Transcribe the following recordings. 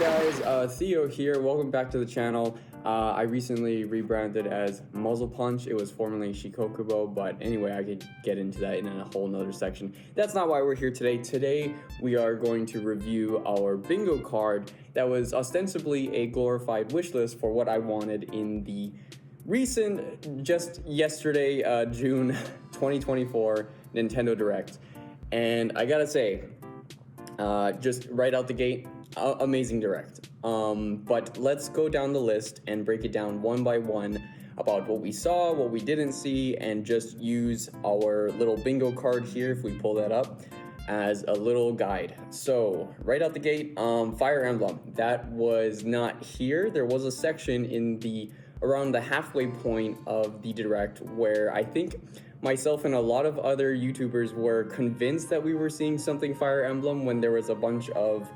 guys, Theo here. Welcome back to the channel. I recently rebranded as Muzzle Punch. It was formerly Shikokubo, but anyway, I could get into that in a whole nother section. That's not why we're here today. Today, we are going to review our bingo card that was ostensibly a glorified wish list for what I wanted in the recent, just yesterday, June 2024 Nintendo Direct. And I gotta say, just right out the gate, amazing Direct. But let's go down the list and break it down one by one about what we saw, what we didn't see, and just use our little bingo card here, if we pull that up, as a little guide. So right out the gate, Fire Emblem, that was not here. There was a section in around the halfway point of the Direct where I think myself and a lot of other YouTubers were convinced that we were seeing something Fire Emblem when there was a bunch of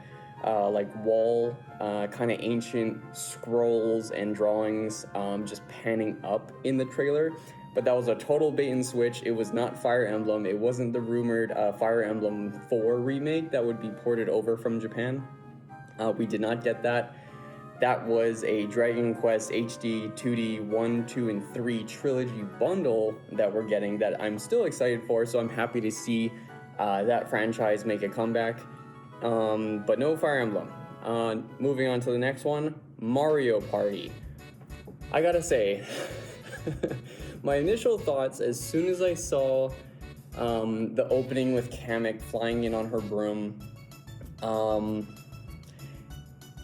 like wall kind of ancient scrolls and drawings just panning up in the trailer. But that was a total bait and switch. It was not Fire Emblem. It wasn't the rumored Fire Emblem 4 remake that would be ported over from Japan. We did not get that. That was a Dragon Quest HD 2D 1, 2, and 3 trilogy bundle that we're getting that I'm still excited for, so I'm happy to see that franchise make a comeback. But no Fire Emblem. Moving on to the next one, Mario Party. I gotta say, my initial thoughts as soon as I saw the opening with Kamek flying in on her broom,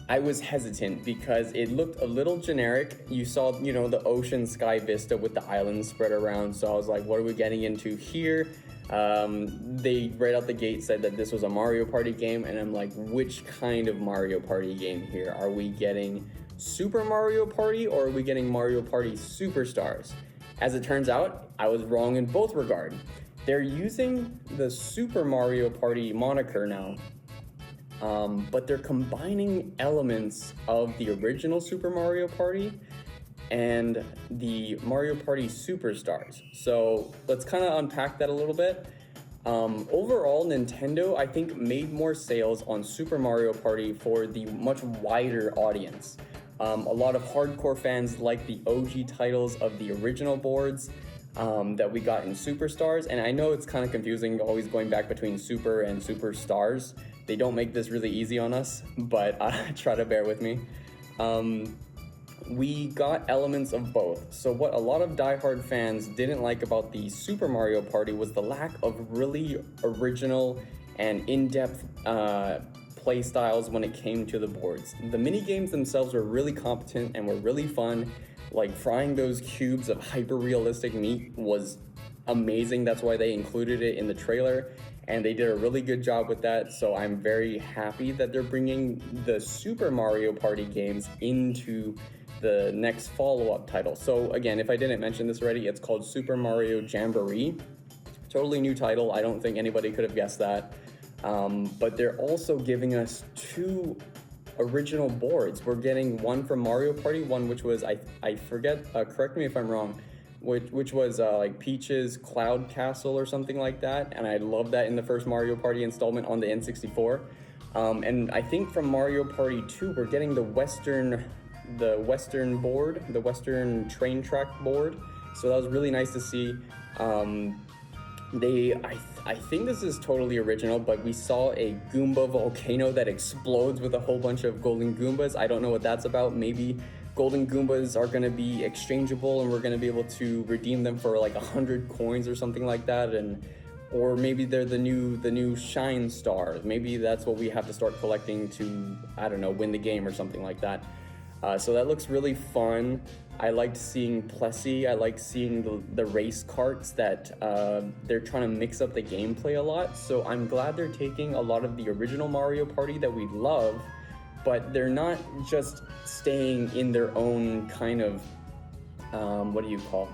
I was hesitant because it looked a little generic. You saw, you know, the ocean sky vista with the islands spread around, so I was like, what are we getting into here? They right out the gate said that this was a Mario Party game, and I'm like, which kind of Mario Party game here? Are we getting Super Mario Party, or are we getting Mario Party Superstars? As it turns out, I was wrong in both regards. They're using the Super Mario Party moniker now, but they're combining elements of the original Super Mario Party and the Mario Party Superstars. So let's kind of unpack that a little bit. Overall, Nintendo, I think, made more sales on Super Mario Party for the much wider audience. A lot of hardcore fans like the OG titles of the original boards that we got in Superstars, and I know it's kind of confusing always going back between Super and Superstars. They don't make this really easy on us, but try to bear with me. We got elements of both. So what a lot of diehard fans didn't like about the Super Mario Party was the lack of really original and in-depth play styles when it came to the boards. The mini games themselves were really competent and were really fun. Like frying those cubes of hyper-realistic meat was amazing. That's why they included it in the trailer, and they did a really good job with that. So I'm very happy that they're bringing the Super Mario Party games into the next follow-up title. So again, if I didn't mention this already, it's called Super Mario Jamboree. Totally new title. I don't think anybody could have guessed that. But they're also giving us two original boards. We're getting one from Mario Party, one which was, I forget, correct me if I'm wrong, which was like Peach's Cloud Castle or something like that, and I love that in the first Mario Party installment on the N64. And I think from Mario Party 2, we're getting the Western board, the Western train track board, so that was really nice to see. I think this is totally original, but we saw a Goomba volcano that explodes with a whole bunch of golden Goombas. I don't know what that's about. Maybe golden Goombas are going to be exchangeable and we're going to be able to redeem them for like 100 coins or something like that, or maybe they're the new shine stars. Maybe that's what we have to start collecting to, I don't know, win the game or something like that. So that looks really fun. I liked seeing Plessy. I like seeing the race carts that they're trying to mix up the gameplay a lot. So I'm glad they're taking a lot of the original Mario Party that we love, but they're not just staying in their own kind of, what do you call?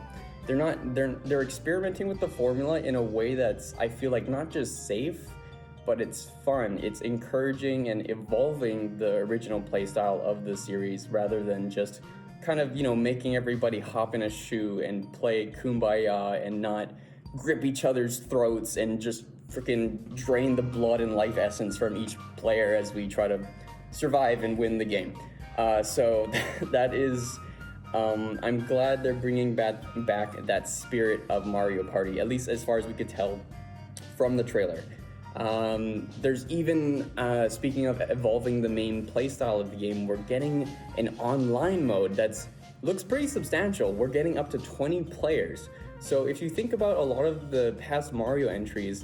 They're experimenting with the formula in a way that's, I feel like, not just safe, but it's fun. It's encouraging and evolving the original playstyle of the series rather than just kind of, you know, making everybody hop in a shoe and play Kumbaya and not grip each other's throats and just freaking drain the blood and life essence from each player as we try to survive and win the game. So that is, I'm glad they're bringing back that spirit of Mario Party, at least as far as we could tell from the trailer. There's even, speaking of evolving the main playstyle of the game, we're getting an online mode that's looks pretty substantial. We're getting up to 20 players. So if you think about a lot of the past Mario entries,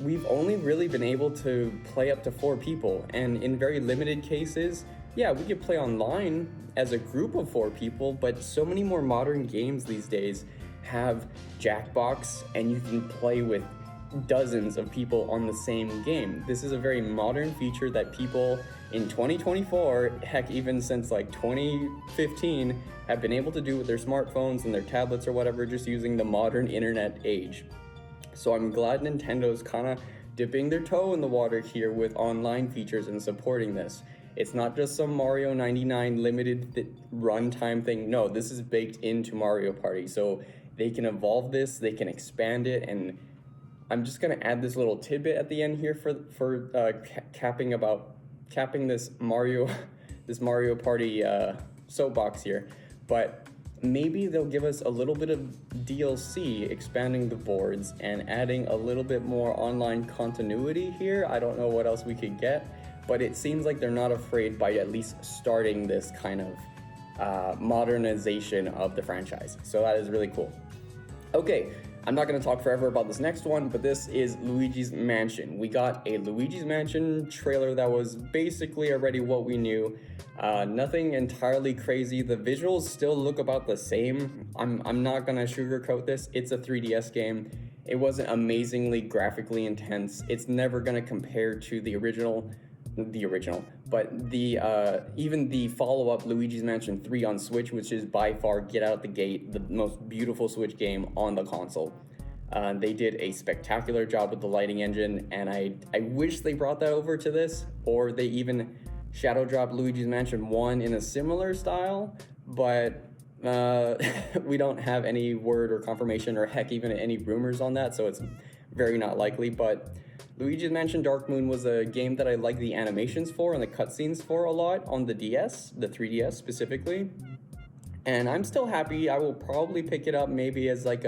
we've only really been able to play up to 4 people, and in very limited cases, yeah, we could play online as a group of 4 people, but so many more modern games these days have Jackbox, and you can play with dozens of people on the same game. This is a very modern feature that people in 2024, heck, even since like 2015, have been able to do with their smartphones and their tablets or whatever, just using the modern internet age. So I'm glad Nintendo's kind of dipping their toe in the water here with online features and supporting this. It's not just some Mario 99 limited runtime thing. No, this is baked into Mario Party. So they can evolve this, they can expand it, and I'm just gonna add this little tidbit at the end here for capping this Mario Party soapbox here. But maybe they'll give us a little bit of DLC, expanding the boards and adding a little bit more online continuity here. I don't know what else we could get, but it seems like they're not afraid by at least starting this kind of modernization of the franchise. So that is really cool. Okay, I'm not going to talk forever about this next one, but this is Luigi's Mansion. We got a Luigi's Mansion trailer that was basically already what we knew. Nothing entirely crazy. The visuals still look about the same. I'm not going to sugarcoat this. It's a 3DS game. It wasn't amazingly graphically intense. It's never going to compare to the original, but even the follow-up Luigi's Mansion 3 on Switch, which is by far, get out the gate, the most beautiful Switch game on the console. They did a spectacular job with the lighting engine, and I wish they brought that over to this, or they even shadow dropped Luigi's Mansion 1 in a similar style, but we don't have any word or confirmation, or heck, even any rumors on that, so it's very not likely. But Luigi's Mansion Dark Moon was a game that I liked the animations for and the cutscenes for a lot on the DS, the 3DS specifically. And I'm still happy. I will probably pick it up maybe as like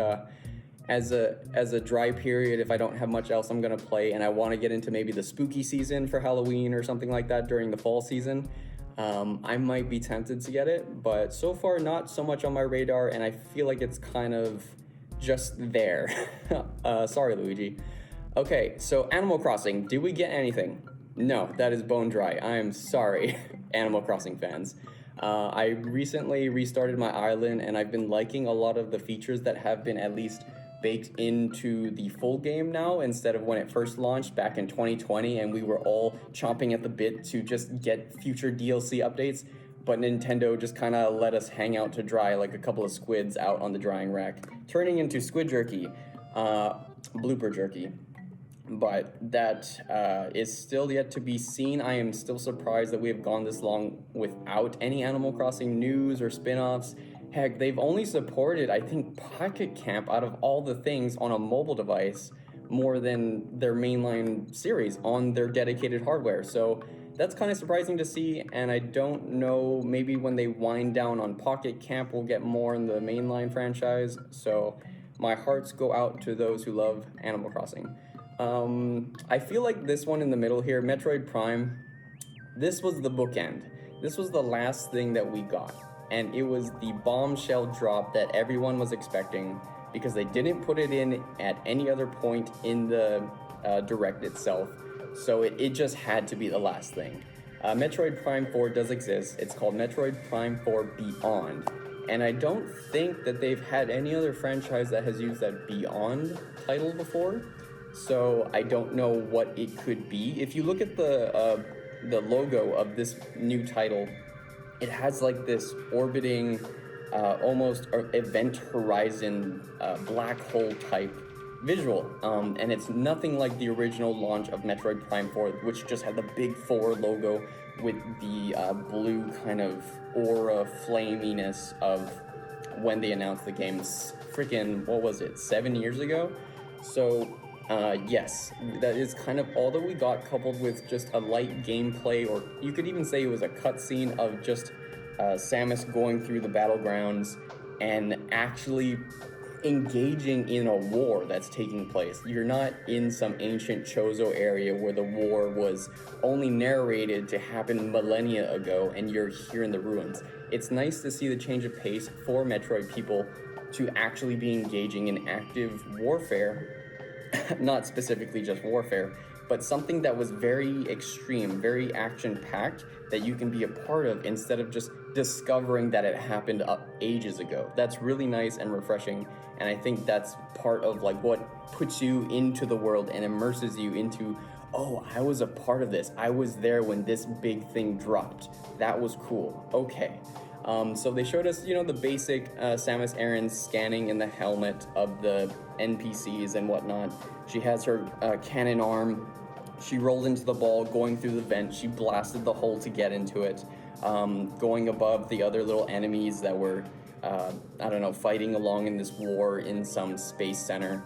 as a dry period if I don't have much else I'm gonna play and I want to get into maybe the spooky season for Halloween or something like that during the fall season. I might be tempted to get it, but so far not so much on my radar, and I feel like it's kind of just there. Sorry, Luigi. Okay, so Animal Crossing, did we get anything? No, that is bone dry. I am sorry, Animal Crossing fans. I recently restarted my island, and I've been liking a lot of the features that have been at least baked into the full game now, instead of when it first launched back in 2020, and we were all chomping at the bit to just get future DLC updates. But Nintendo just kind of let us hang out to dry like a couple of squids out on the drying rack, turning into squid jerky, blooper jerky. But that is still yet to be seen. I am still surprised that we have gone this long without any Animal Crossing news or spin-offs. Heck, they've only supported, I think, Pocket Camp out of all the things on a mobile device more than their mainline series on their dedicated hardware. So that's kind of surprising to see, and I don't know, maybe when they wind down on Pocket Camp, we'll get more in the mainline franchise. So my hearts go out to those who love Animal Crossing. I feel like this one in the middle here, Metroid Prime, this was the bookend. This was the last thing that we got, and it was the bombshell drop that everyone was expecting, because they didn't put it in at any other point in the Direct itself. So it just had to be the last thing. Metroid Prime 4 does exist. It's called Metroid Prime 4 Beyond. And I don't think that they've had any other franchise that has used that Beyond title before. So I don't know what it could be. If you look at the logo of this new title, it has like this orbiting, almost event horizon, black hole type visual, and it's nothing like the original launch of Metroid Prime 4, which just had the big 4 logo with the blue kind of aura flaminess of when they announced the game freaking, what was it, 7 years ago? So Yes, that is kind of all that we got, coupled with just a light gameplay, or you could even say it was a cutscene of just Samus going through the battlegrounds and actually engaging in a war that's taking place. You're not in some ancient Chozo area where the war was only narrated to happen millennia ago and you're here in the ruins. It's nice to see the change of pace for Metroid people to actually be engaging in active warfare, not specifically just warfare, but something that was very extreme, very action-packed, that you can be a part of instead of just discovering that it happened ages ago. That's really nice and refreshing, and I think that's part of like what puts you into the world and immerses you into, oh, I was a part of this. I was there when this big thing dropped. That was cool. Okay. So they showed us, the basic Samus Aran scanning in the helmet of the NPCs and whatnot. She has her cannon arm. She rolled into the ball, going through the vent. She blasted the hole to get into it, going above the other little enemies that were, fighting along in this war in some space center.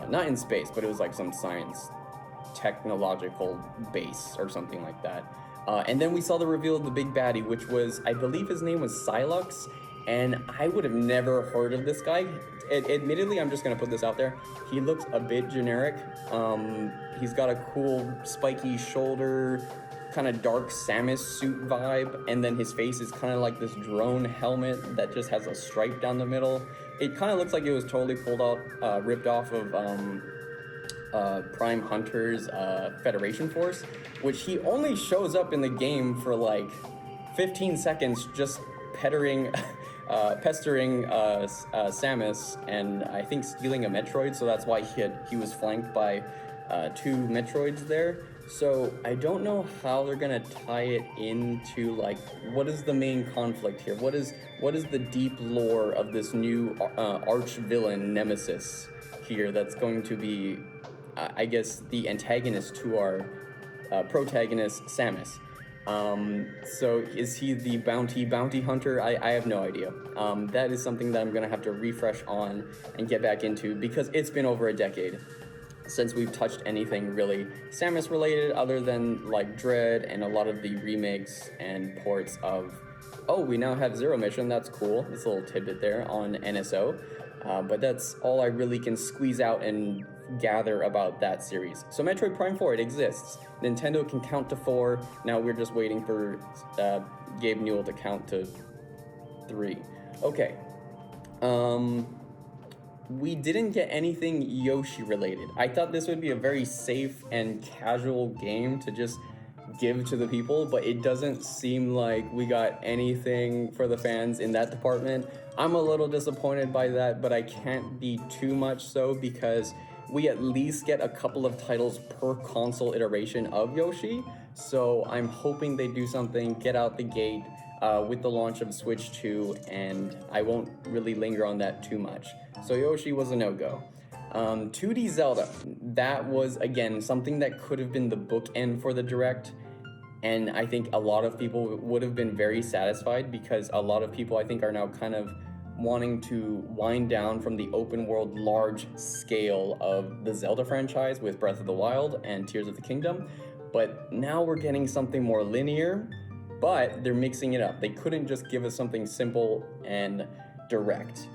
Not in space, but it was like some science technological base or something like that. And then we saw the reveal of the big baddie, which was, I believe his name was Silux, and I would have never heard of this guy. Admittedly, I'm just gonna put this out there. He looks a bit generic. He's got a cool spiky shoulder, kind of dark Samus suit vibe, and then his face is kind of like this drone helmet that just has a stripe down the middle. It kind of looks like it was totally pulled out, ripped off of Prime Hunter's Federation Force, which he only shows up in the game for like 15 seconds just pestering Samus and I think stealing a Metroid, so that's why he was flanked by 2 Metroids there. So I don't know how they're gonna tie it into like what is the main conflict here? What is the deep lore of this new arch villain nemesis here that's going to be I guess the antagonist to our protagonist Samus. So is he the bounty hunter? I have no idea. That is something that I'm gonna have to refresh on and get back into because it's been over a decade since we've touched anything really Samus related other than like Dread and a lot of the remakes and ports of, oh, we now have Zero Mission, that's cool. This little tidbit there on NSO. But that's all I really can squeeze out and gather about that series. So Metroid Prime 4, it exists. Nintendo can count to 4. Now we're just waiting for Gabe Newell to count to 3. Okay. We didn't get anything Yoshi related. I thought this would be a very safe and casual game to just give to the people, but it doesn't seem like we got anything for the fans in that department. I'm a little disappointed by that, but I can't be too much so because we at least get a couple of titles per console iteration of Yoshi. So I'm hoping they do something, get out the gate with the launch of Switch 2, and I won't really linger on that too much. So Yoshi was a no-go. 2D Zelda, that was, again, something that could have been the bookend for the Direct, and I think a lot of people would have been very satisfied because a lot of people, I think, are now kind of wanting to wind down from the open world large scale of the Zelda franchise with Breath of the Wild and Tears of the Kingdom, but now we're getting something more linear, but they're mixing it up. They couldn't just give us something simple and direct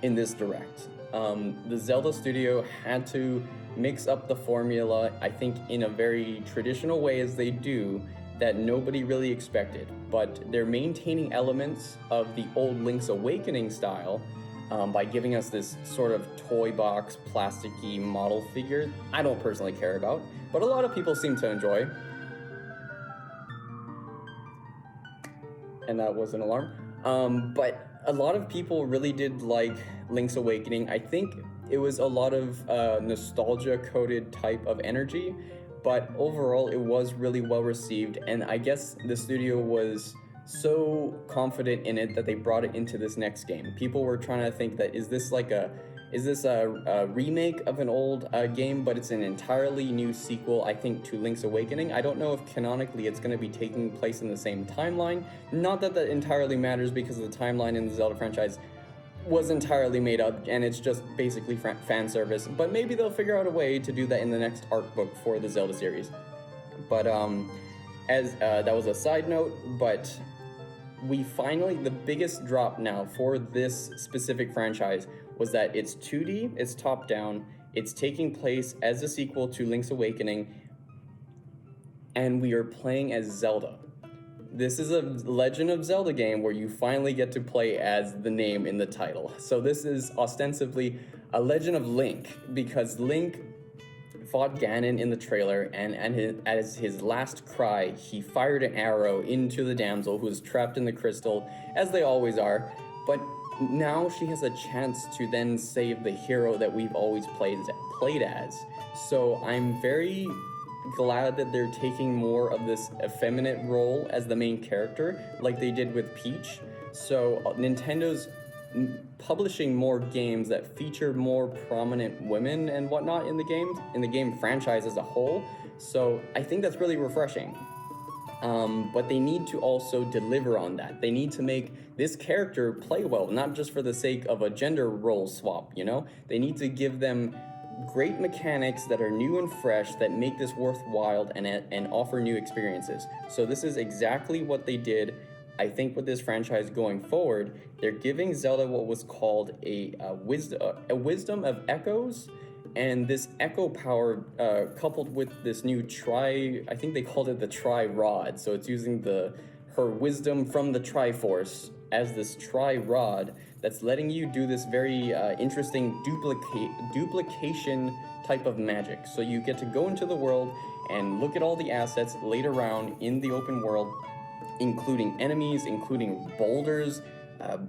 in this Direct. The Zelda studio had to mix up the formula, I think, in a very traditional way as they do, that nobody really expected, but they're maintaining elements of the old Link's Awakening style by giving us this sort of toy box, plasticky model figure I don't personally care about, but a lot of people seem to enjoy. And that was an alarm. But a lot of people really did like Link's Awakening. I think it was a lot of nostalgia-coded type of energy, but overall it was really well received, and I guess the studio was so confident in it that they brought it into this next game. People were trying to think that is this a remake of an old game, but it's an entirely new sequel, I think, to Link's Awakening. I don't know if canonically it's going to be taking place in the same timeline. Not that that entirely matters because the timeline in the Zelda franchise was entirely made up, and it's just basically fan service. But maybe they'll figure out a way to do that in the next art book for the Zelda series. But as that was a side note, but we finally, the biggest drop now for this specific franchise was that it's 2D, it's top down, it's taking place as a sequel to Link's Awakening, and we are playing as Zelda. This is a Legend of Zelda game where you finally get to play as the name in the title. So this is ostensibly a Legend of Link, because Link fought Ganon in the trailer, and as his last cry, he fired an arrow into the damsel who was trapped in the crystal, as they always are. But now she has a chance to then save the hero that we've always played as. So I'm very glad that they're taking more of this effeminate role as the main character, like they did with Peach. So Nintendo's publishing more games that feature more prominent women and whatnot in the game franchise as a whole. So I think that's really refreshing. But they need to also deliver on that. They need to make this character play well, not just for the sake of a gender role swap, you know? They need to give them great mechanics that are new and fresh, that make this worthwhile and offer new experiences. So this is exactly what they did. I think with this franchise going forward, they're giving Zelda what was called a wisdom of echoes, and this echo power coupled with this new I think they called it the Tri-Rod. So it's using her wisdom from the Triforce as this Tri-Rod that's letting you do this very interesting duplication type of magic. So you get to go into the world and look at all the assets laid around in the open world, including enemies, including boulders,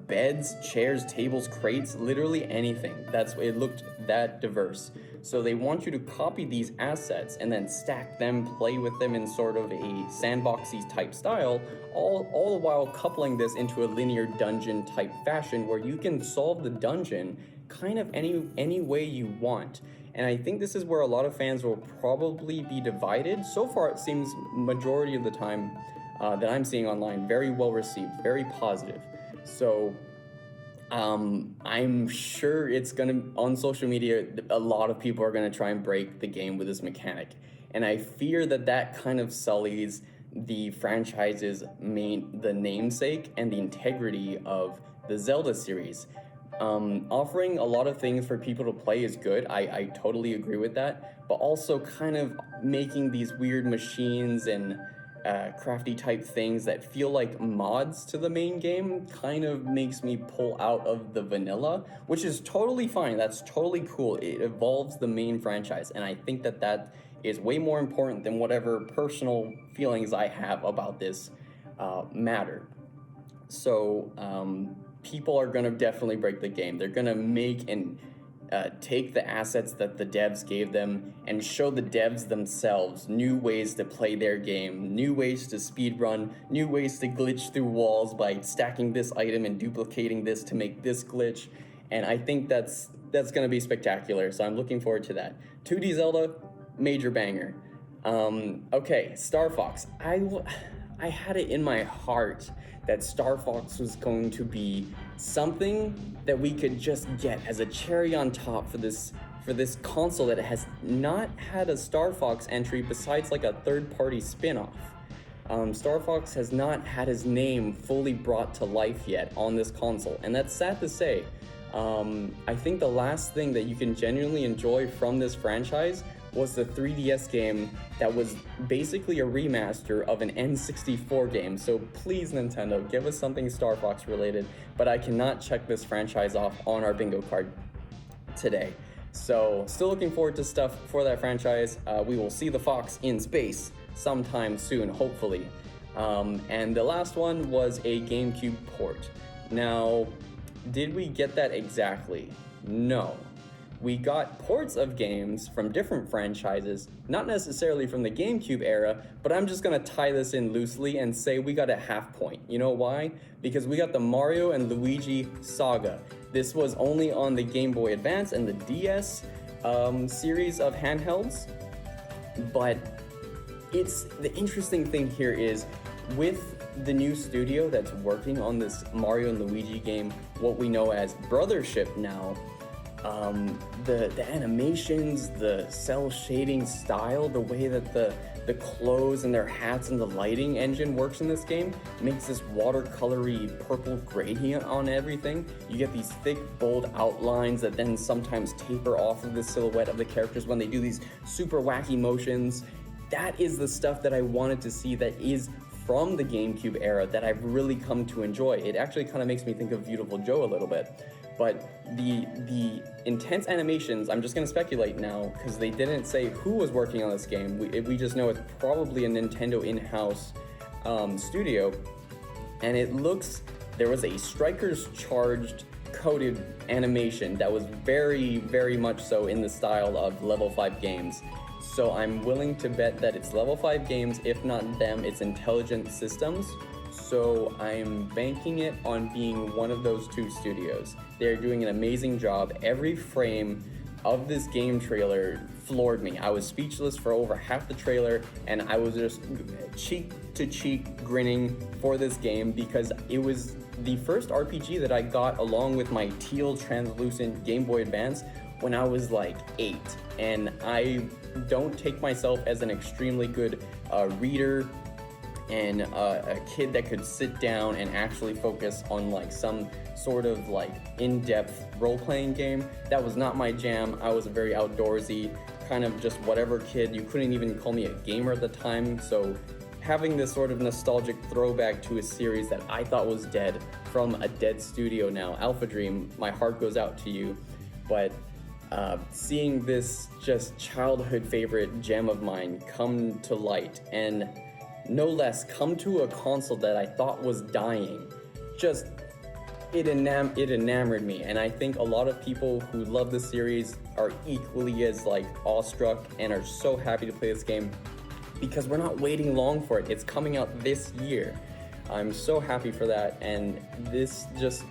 beds, chairs, tables, crates, literally anything. It looked that diverse. So they want you to copy these assets and then stack them, play with them in sort of a sandboxy type style, all the while coupling this into a linear dungeon type fashion where you can solve the dungeon kind of any way you want. And I think this is where a lot of fans will probably be divided. So far, it seems majority of the time that I'm seeing online, very well received, very positive. So I'm sure it's gonna, on social media, a lot of people are gonna try and break the game with this mechanic. And I fear that kind of sullies the franchise's the namesake and the integrity of the Zelda series. Offering a lot of things for people to play is good. I totally agree with that. But also kind of making these weird machines and crafty type things that feel like mods to the main game kind of makes me pull out of the vanilla, which is totally fine. That's totally cool. It evolves the main franchise, and I think that is way more important than whatever personal feelings I have about this matter. So people are gonna definitely break the game. They're gonna make and take the assets that the devs gave them and show the devs themselves new ways to play their game, new ways to speedrun, new ways to glitch through walls by stacking this item and duplicating this to make this glitch. And I think that's gonna be spectacular, so I'm looking forward to that. 2D Zelda, major banger. Okay, Star Fox. I had it in my heart that Star Fox was going to be something that we could just get as a cherry on top for this console that has not had a Star Fox entry besides like a third-party spin-off. Star Fox has not had his name fully brought to life yet on this console, and that's sad to say. I think the last thing that you can genuinely enjoy from this franchise was the 3DS game that was basically a remaster of an N64 game. So please, Nintendo, give us something Star Fox related, but I cannot check this franchise off on our bingo card today. So still looking forward to stuff for that franchise. We will see the Fox in space sometime soon, hopefully. And the last one was a GameCube port. Now, did we get that exactly? No. We got ports of games from different franchises, not necessarily from the GameCube era, but I'm just gonna tie this in loosely and say we got a half point. You know why? Because we got the Mario and Luigi Saga. This was only on the Game Boy Advance and the DS series of handhelds, but the interesting thing here is with the new studio that's working on this Mario and Luigi game, what we know as Brothership now, the animations, the cell shading style, the way that the clothes and their hats and the lighting engine works in this game makes this watercolory purple gradient on everything. You get these thick, bold outlines that then sometimes taper off of the silhouette of the characters when they do these super wacky motions. That is the stuff that I wanted to see that is from the GameCube era that I've really come to enjoy. It actually kind of makes me think of Beautiful Joe a little bit. But the intense animations, I'm just going to speculate now because they didn't say who was working on this game. We just know it's probably a Nintendo in-house studio. And it looks, there was a Strikers Charged coded animation that was very, very much so in the style of Level 5 games. So I'm willing to bet that it's Level 5 games, if not them, it's Intelligent Systems. So I'm banking it on being one of those two studios. They're doing an amazing job. Every frame of this game trailer floored me. I was speechless for over half the trailer, and I was just cheek to cheek grinning for this game because it was the first RPG that I got along with my teal translucent Game Boy Advance when I was like 8. And I don't take myself as an extremely good reader and a kid that could sit down and actually focus on like some sort of like in-depth role-playing game. That was not my jam. I was a very outdoorsy, kind of just whatever kid. You couldn't even call me a gamer at the time. So having this sort of nostalgic throwback to a series that I thought was dead from a dead studio now, Alpha Dream, my heart goes out to you. But seeing this just childhood favorite gem of mine come to light and no less come to a console that I thought was dying, just it enamored me. And I think a lot of people who love the series are equally as like awestruck and are so happy to play this game because we're not waiting long for it. It's coming out this year. I'm so happy for that, and this just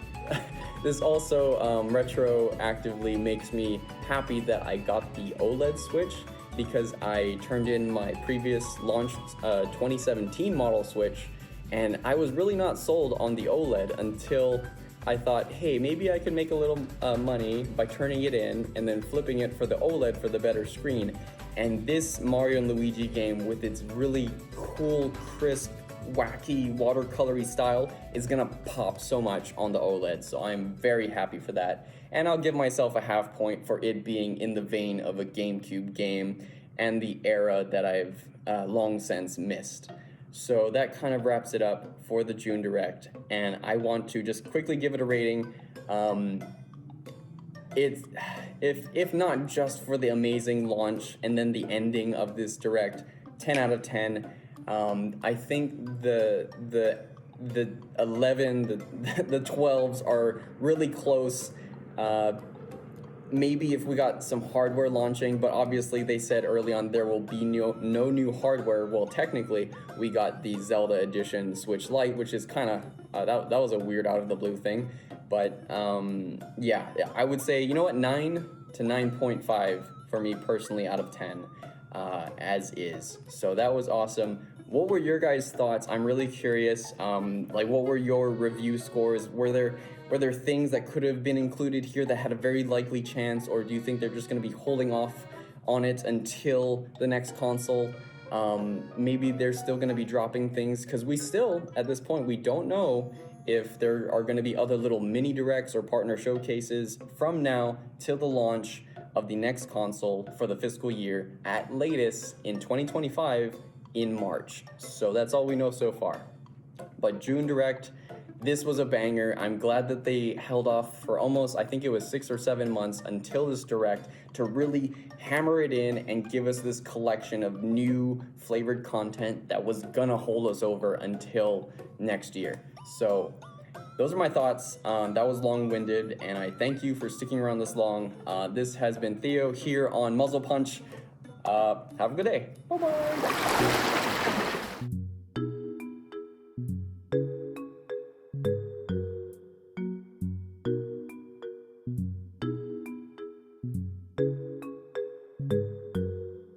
this also retroactively makes me happy that I got the OLED Switch, because I turned in my previous launched 2017 model Switch, and I was really not sold on the OLED until I thought, hey, maybe I could make a little money by turning it in and then flipping it for the OLED for the better screen. And this Mario and Luigi game with its really cool, crisp, wacky, watercolory style is gonna pop so much on the OLED, so I'm very happy for that. And I'll give myself a half point for it being in the vein of a GameCube game and the era that I've long since missed. So that kind of wraps it up for the June Direct, and I want to just quickly give it a rating. It's if not just for the amazing launch and then the ending of this Direct, 10 out of 10. I think the 11, the 12s are really close. Maybe if we got some hardware launching, but obviously they said early on there will be no new hardware. Well, technically, we got the Zelda Edition Switch Lite, which is kind of, that was a weird out of the blue thing. But yeah, I would say, you know what, 9 to 9.5 for me personally out of 10, as is. So that was awesome. What were your guys' thoughts? I'm really curious. Like, what were your review scores? Were there things that could have been included here that had a very likely chance, or do you think they're just going to be holding off on it until the next console? Maybe they're still going to be dropping things, because we still, at this point, we don't know if there are going to be other little mini directs or partner showcases from now till the launch of the next console for the fiscal year, at latest in 2025 in March. So that's all we know so far. But June Direct, this was a banger. I'm glad that they held off for almost, I think it was 6 or 7 months until this Direct to really hammer it in and give us this collection of new flavored content that was gonna hold us over until next year. So those are my thoughts. That was long-winded, and I thank you for sticking around this long. This has been Theo here on Muzzle Punch. Have a good day. Bye-bye.